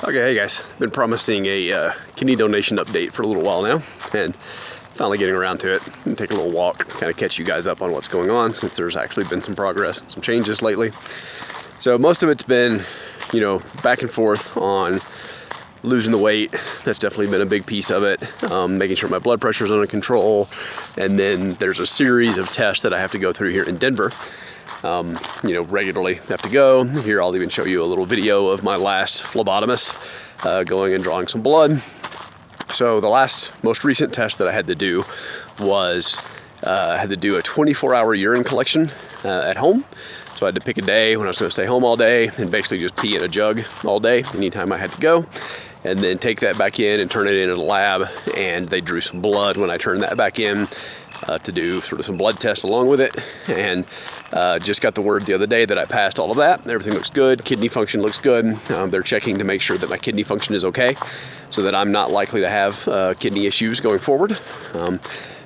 Okay, hey guys, been promising a kidney donation update for a little while now, and finally getting around to it. I'm gonna take a little walk, kind of catch you guys up on what's going on, since there's actually been some progress, some changes lately. So most of it's been, back and forth on losing the weight. That's definitely been a big piece of it. Making sure my blood pressure is under control, and then there's a series of tests that I have to go through here in Denver. Regularly have to go. Here I'll even show you a little video of my last phlebotomist going and drawing some blood. So the most recent test that I had to do was I had to do a 24-hour urine collection at home. So I had to pick a day when I was going to stay home all day and basically just pee in a jug all day anytime I had to go, and then take that back in and turn it in at a lab, and they drew some blood when I turned that back in to do sort of some blood tests along with it, and just got the word the other day that I passed all of that. Everything looks good. Kidney function looks good. They're checking to make sure that my kidney function is okay, so that I'm not likely to have kidney issues going forward.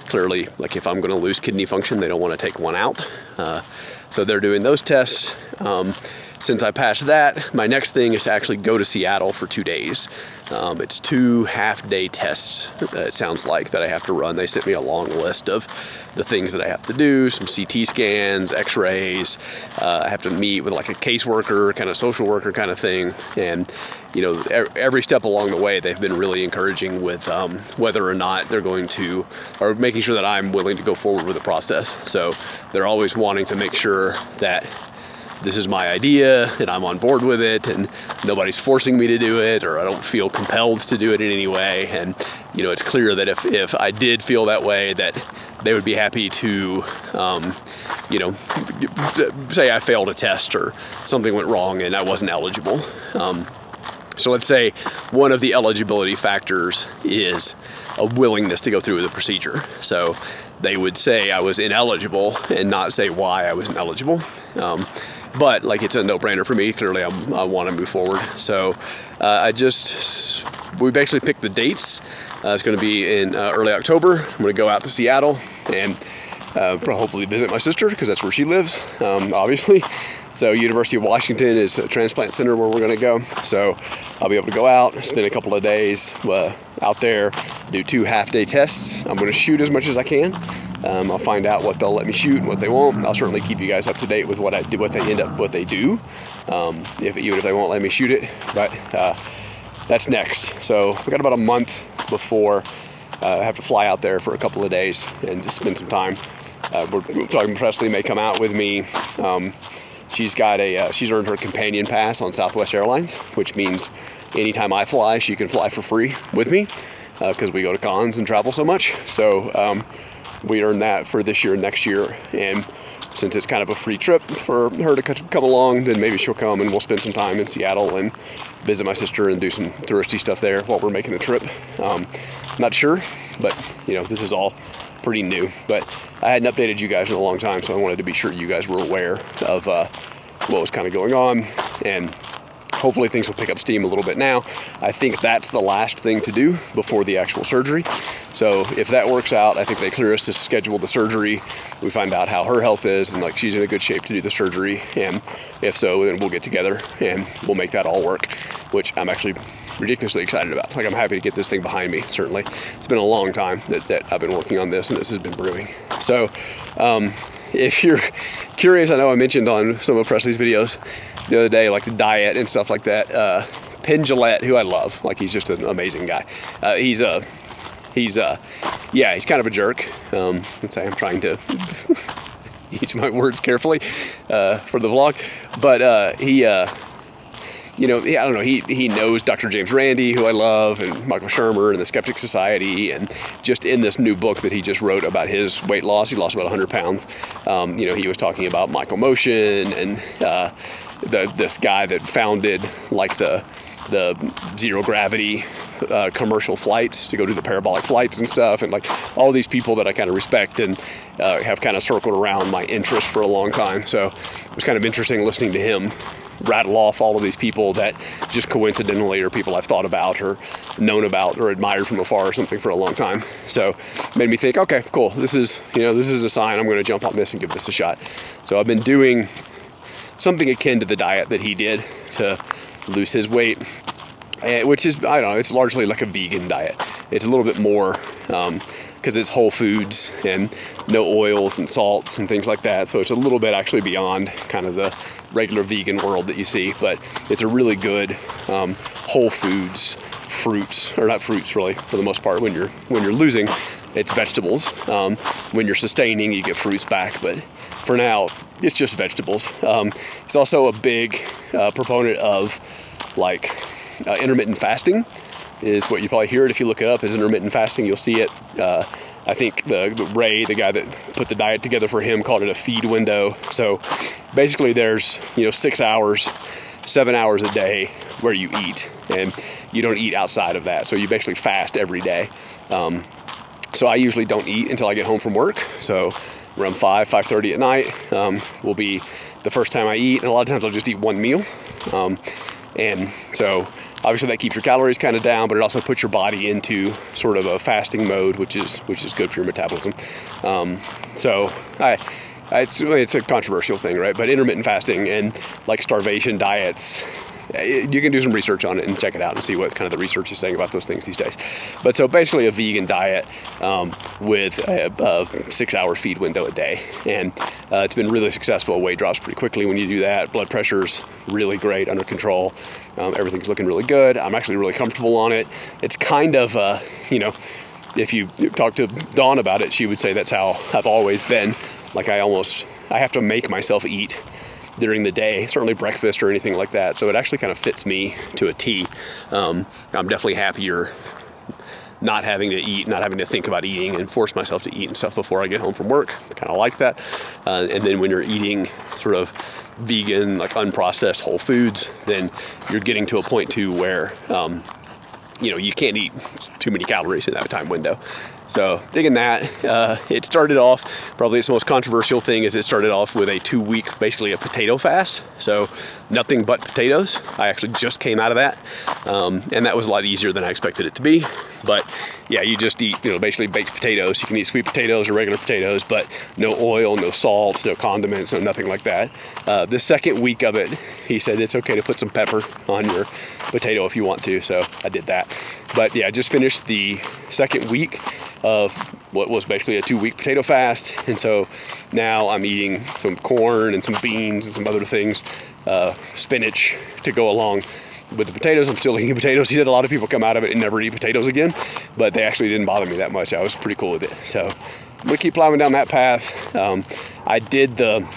Clearly, like if I'm going to lose kidney function, they don't want to take one out. So they're doing those tests. Since I passed that, my next thing is to actually go to Seattle for 2 days. It's 2 half-day tests, it sounds like, that I have to run. They sent me a long list of the things that I have to do, some CT scans, x-rays. I have to meet with like a caseworker, kind of social worker kind of thing. And, every step along the way, they've been really encouraging with whether or not they're going to, or making sure that I'm willing to go forward with the process. So they're always wanting to make sure that this is my idea and I'm on board with it, and nobody's forcing me to do it, or I don't feel compelled to do it in any way. And it's clear that if I did feel that way, that they would be happy to say I failed a test or something went wrong and I wasn't eligible. So let's say one of the eligibility factors is a willingness to go through with the procedure. So they would say I was ineligible and not say why I was ineligible. But it's a no-brainer for me. Clearly, I want to move forward. So we basically picked the dates. It's going to be in early October. I'm going to go out to Seattle and hopefully visit my sister, because that's where she lives, obviously. So University of Washington is a transplant center where we're going to go. So I'll be able to go out, spend a couple of days out there, do 2 half-day tests. I'm going to shoot as much as I can. I'll find out what they'll let me shoot and what they won't. I'll certainly keep you guys up to date with what they do, even if they won't let me shoot it. But that's next. So we got about a month before I have to fly out there for a couple of days and just spend some time. We're talking Presley may come out with me. She's earned her companion pass on Southwest Airlines, which means anytime I fly, she can fly for free with me, because we go to cons and travel so much. So we earned that for this year and next year. And since it's kind of a free trip for her to come along, then maybe she'll come and we'll spend some time in Seattle and visit my sister and do some touristy stuff there while we're making the trip. Not sure, but this is all pretty new. But I hadn't updated you guys in a long time, so I wanted to be sure you guys were aware of what was kind of going on, and hopefully things will pick up steam a little bit now. I think that's the last thing to do before the actual surgery. So if that works out, I think they clear us to schedule the surgery. We find out how her health is, and she's in a good shape to do the surgery. And if so, then we'll get together and we'll make that all work, which I'm actually ridiculously excited about. I'm happy to get this thing behind me, certainly. It's been a long time that I've been working on this, and this has been brewing. So if you're curious, I know I mentioned on some of Presley's videos the other day, the diet and stuff like that. Penn Jillette, who I love, he's just an amazing guy. He's kind of a jerk. Let's say I'm trying to use my words carefully for the vlog, but I don't know, he knows Dr. James Randi, who I love, and Michael Shermer and the Skeptic Society, and just in this new book that he just wrote about his weight loss, he lost about 100 pounds. He was talking about Michael Motion and this guy that founded the zero gravity commercial flights to go do the parabolic flights and stuff, and all these people that I kind of respect and have kind of circled around my interest for a long time. So it was kind of interesting listening to him rattle off all of these people that just coincidentally are people I've thought about or known about or admired from afar or something for a long time. So made me think, okay, cool. This is a sign. I'm going to jump on this and give this a shot. So I've been doing something akin to the diet that he did to lose his weight. which is, I don't know, it's largely like a vegan diet. It's a little bit more, because it's whole foods and no oils and salts and things like that. So it's a little bit actually beyond kind of the regular vegan world that you see, but it's a really good whole foods, fruits, or not fruits really for the most part. When you're losing, it's vegetables. When you're sustaining, you get fruits back, but for now, it's just vegetables. It's also a big proponent of like intermittent fasting is what you probably hear it if you look it up as intermittent fasting. You'll see it. I think the Ray, the guy that put the diet together for him, called it a feed window. So basically there's 6 hours, 7 hours a day where you eat, and you don't eat outside of that. So you basically fast every day. So I usually don't eat until I get home from work. So around 5:30 at night will be the first time I eat, and a lot of times I'll just eat one meal. And so obviously that keeps your calories kind of down, but it also puts your body into sort of a fasting mode, which is good for your metabolism. So it's a controversial thing, right? But intermittent fasting and like starvation diets, you can do some research on it and check it out and see what kind of the research is saying about those things these days. But so basically a vegan diet with a 6-hour feed window a day. And it's been really successful. Weight drops pretty quickly when you do that. Blood pressure's really great, under control. Everything's looking really good. I'm actually really comfortable on it. It's kind of, if you talk to Dawn about it, she would say that's how I've always been. Like I have to make myself eat during the day, certainly breakfast or anything like that. So it actually kind of fits me to a T. I'm definitely happier not having to eat, not having to think about eating and force myself to eat and stuff before I get home from work. I kind of like that. And then when you're eating sort of vegan, like unprocessed whole foods, then you're getting to a point too where, you can't eat too many calories in that time window. So digging that, it started off, probably its most controversial thing is it started off with a 2-week, basically a potato fast. So nothing but potatoes. I actually just came out of that. And that was a lot easier than I expected it to be. But yeah, you just eat, basically baked potatoes. You can eat sweet potatoes or regular potatoes, but no oil, no salt, no condiments, no nothing like that. The second week of it, he said it's okay to put some pepper on your potato if you want to. So I did that. But yeah, I just finished the second week of what was basically a 2-week potato fast. And so now I'm eating some corn and some beans and some other things, spinach to go along with the potatoes. I'm still eating potatoes. He said a lot of people come out of it and never eat potatoes again, but they actually didn't bother me that much. I was pretty cool with it. So I'm gonna keep plowing down that path. I did the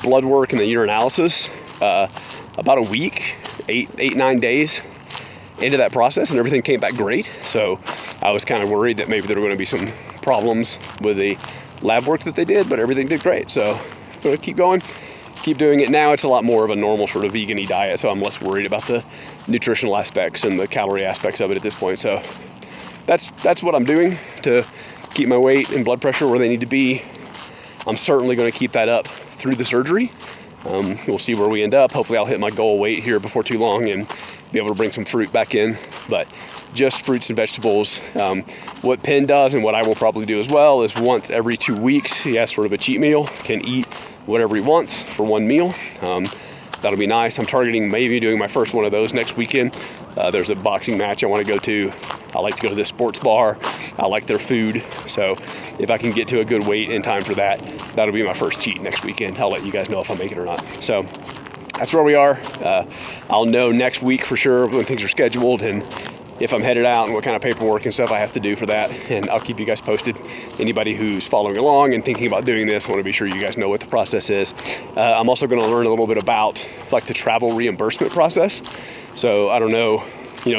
blood work and the urinalysis about a week, 9 days into that process, and everything came back great. So I was kind of worried that maybe there were going to be some problems with the lab work that they did, but everything did great. So I'm going to keep going, keep doing it. Now it's a lot more of a normal sort of vegan-y diet, so I'm less worried about the nutritional aspects and the calorie aspects of it at this point. So that's what I'm doing to keep my weight and blood pressure where they need to be. I'm certainly going to keep that up through the surgery. We'll see where we end up. Hopefully I'll hit my goal weight here before too long and be able to bring some fruit back in, but just fruits and vegetables. What Penn does and what I will probably do as well is once every 2 weeks, he has sort of a cheat meal, can eat whatever he wants for one meal. That'll be nice. I'm targeting maybe doing my first one of those next weekend. There's a boxing match I want to go to. I like to go to this sports bar. I like their food. So if I can get to a good weight in time for that, that'll be my first cheat next weekend. I'll let you guys know if I make it or not. So that's where we are. I'll know next week for sure when things are scheduled and if I'm headed out and what kind of paperwork and stuff I have to do for that. And I'll keep you guys posted. Anybody who's following along and thinking about doing this, I want to be sure you guys know what the process is. I'm also going to learn a little bit about like the travel reimbursement process. So I don't know,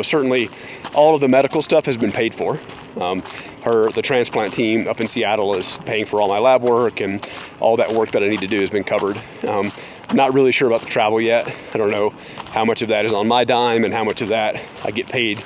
certainly all of the medical stuff has been paid for. The transplant team up in Seattle is paying for all my lab work, and all that work that I need to do has been covered. I'm not really sure about the travel yet. I don't know how much of that is on my dime and how much of that I get paid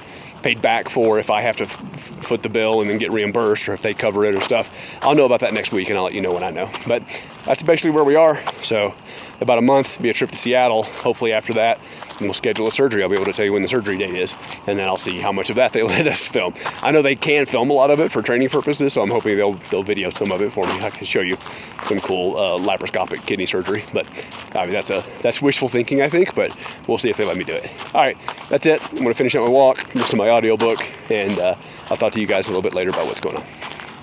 back for if I have to foot the bill and then get reimbursed, or if they cover it or stuff. I'll know about that next week, and I'll let you know when I know. But that's basically where we are. So about a month, be a trip to Seattle. Hopefully after that, we'll schedule a surgery. I'll be able to tell you when the surgery date is, and then I'll see how much of that they let us film. I know they can film a lot of it for training purposes, so I'm hoping they'll video some of it for me. I can show you some cool laparoscopic kidney surgery, but I mean that's wishful thinking, I think, but we'll see if they let me do it. All right, that's it. I'm gonna finish up my walk, listen to my audiobook, and I'll talk to you guys a little bit later about what's going on.